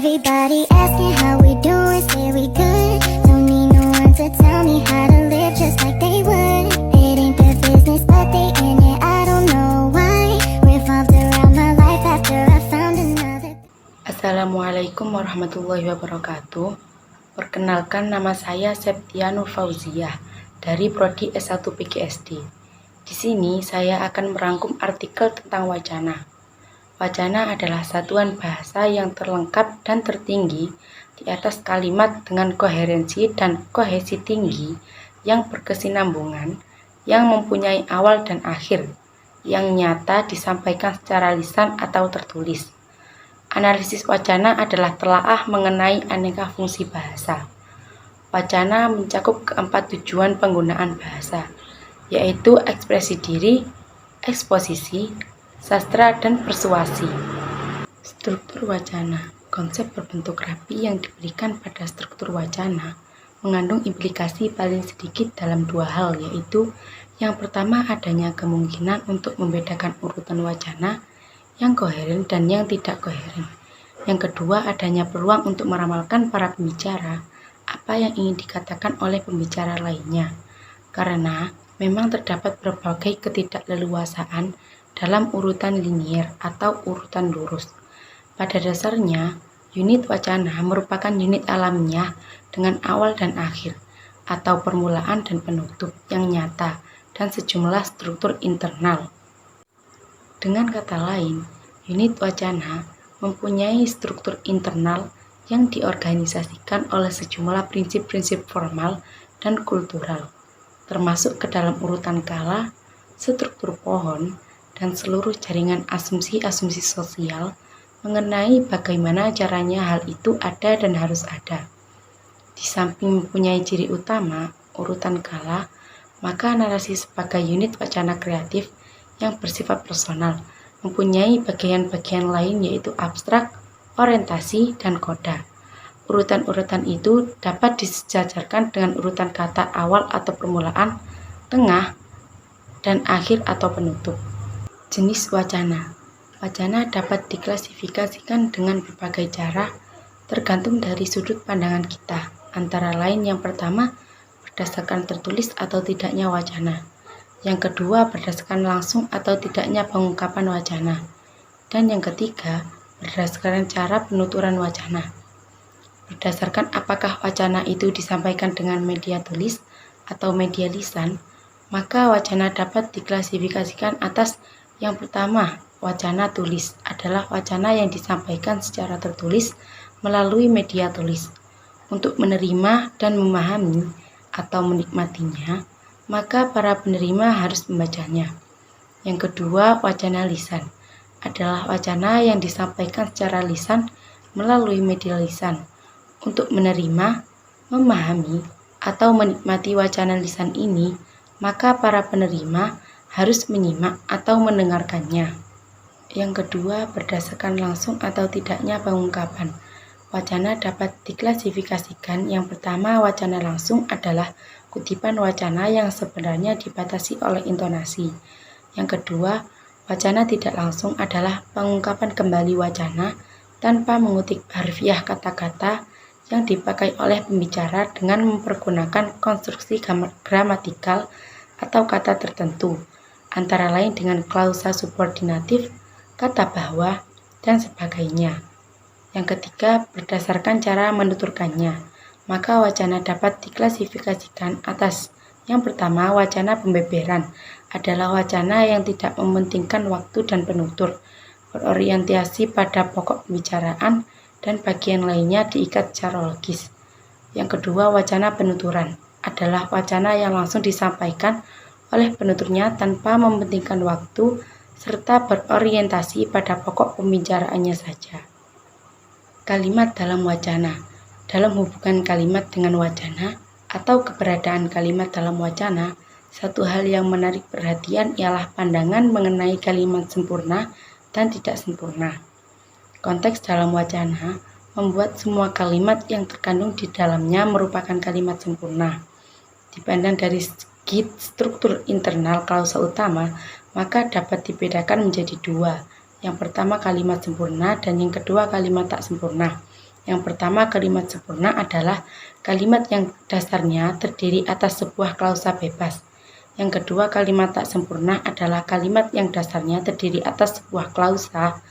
Everybody asking how we doing, say we good. Don't need no one to tell me how to live just like they would. It ain't their business, but they in it, I don't know why. Revolved around my life after I found another. Assalamualaikum warahmatullahi wabarakatuh. Perkenalkan, nama saya Septia Nur Fauziah dari Prodi S1 PGSD. Di sini saya akan merangkum artikel tentang wacana. Wacana adalah satuan bahasa yang terlengkap dan tertinggi di atas kalimat dengan koherensi dan kohesi tinggi yang berkesinambungan, yang mempunyai awal dan akhir, yang nyata disampaikan secara lisan atau tertulis. Analisis wacana adalah telaah mengenai aneka fungsi bahasa. Wacana mencakup keempat tujuan penggunaan bahasa, yaitu ekspresi diri, eksposisi, sastra, dan persuasi. Struktur wacana. Konsep berbentuk rapi yang diberikan pada struktur wacana mengandung implikasi paling sedikit dalam dua hal, yaitu yang pertama adanya kemungkinan untuk membedakan urutan wacana yang koheren dan yang tidak koheren. Yang kedua adanya peluang untuk meramalkan para pembicara apa yang ingin dikatakan oleh pembicara lainnya, karena memang terdapat berbagai ketidakleluasaan dalam urutan linier atau urutan lurus. Pada dasarnya, unit wacana merupakan unit alamiah dengan awal dan akhir, atau permulaan dan penutup yang nyata dan sejumlah struktur internal. Dengan kata lain, unit wacana mempunyai struktur internal yang diorganisasikan oleh sejumlah prinsip-prinsip formal dan kultural, termasuk ke dalam urutan kala, struktur pohon, dan seluruh jaringan asumsi-asumsi sosial mengenai bagaimana caranya hal itu ada dan harus ada. Di samping mempunyai ciri utama, urutan kala, maka narasi sebagai unit wacana kreatif yang bersifat personal mempunyai bagian-bagian lain, yaitu abstrak, orientasi, dan koda. Urutan-urutan itu dapat disejajarkan dengan urutan kata awal atau permulaan, tengah, dan akhir atau penutup. Jenis wacana. Wacana dapat diklasifikasikan dengan berbagai cara tergantung dari sudut pandangan kita. Antara lain, yang pertama berdasarkan tertulis atau tidaknya wacana. Yang kedua berdasarkan langsung atau tidaknya pengungkapan wacana. Dan yang ketiga berdasarkan cara penuturan wacana. Berdasarkan apakah wacana itu disampaikan dengan media tulis atau media lisan, maka wacana dapat diklasifikasikan atas yang pertama, wacana tulis adalah wacana yang disampaikan secara tertulis melalui media tulis. Untuk menerima dan memahami atau menikmatinya, maka para penerima harus membacanya. Yang kedua, wacana lisan adalah wacana yang disampaikan secara lisan melalui media lisan. Untuk menerima, memahami, atau menikmati wacana lisan ini, maka para penerima harus menyimak atau mendengarkannya. Yang kedua, berdasarkan langsung atau tidaknya pengungkapan. Wacana dapat diklasifikasikan. Yang pertama, wacana langsung adalah kutipan wacana yang sebenarnya dibatasi oleh intonasi. Yang kedua, wacana tidak langsung adalah pengungkapan kembali wacana tanpa mengutip harfiah kata-kata yang dipakai oleh pembicara dengan mempergunakan konstruksi gramatikal atau kata tertentu, antara lain dengan klausa subordinatif, kata bahwa, dan sebagainya. Yang ketiga, berdasarkan cara menuturkannya, maka wacana dapat diklasifikasikan atas yang pertama, wacana pembeberan adalah wacana yang tidak mementingkan waktu dan penutur, berorientasi pada pokok pembicaraan, dan bagian lainnya diikat secara logis. Yang kedua, wacana penuturan adalah wacana yang langsung disampaikan oleh penuturnya tanpa mementingkan waktu serta berorientasi pada pokok pembicaraannya saja. Kalimat dalam wacana. Dalam hubungan kalimat dengan wacana atau keberadaan kalimat dalam wacana, satu hal yang menarik perhatian ialah pandangan mengenai kalimat sempurna dan tidak sempurna. Konteks dalam wacana membuat semua kalimat yang terkandung di dalamnya merupakan kalimat sempurna. Dipandang dari segi struktur internal klausa utama, maka dapat dibedakan menjadi dua. Yang pertama kalimat sempurna dan yang kedua kalimat tak sempurna. Yang pertama, kalimat sempurna adalah kalimat yang dasarnya terdiri atas sebuah klausa bebas. Yang kedua, kalimat tak sempurna adalah kalimat yang dasarnya terdiri atas sebuah klausa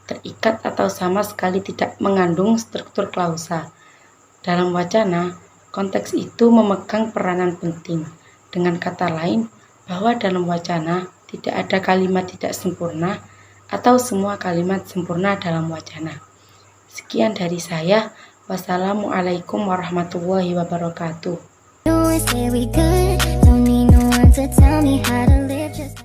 terikat atau sama sekali tidak mengandung struktur klausa. Dalam wacana, konteks itu memegang peranan penting. Dengan kata lain, bahwa dalam wacana tidak ada kalimat tidak sempurna atau semua kalimat sempurna dalam wacana. Sekian dari saya. Wassalamualaikum warahmatullahi wabarakatuh. Doing very good. Don't need no one to tell me how to live just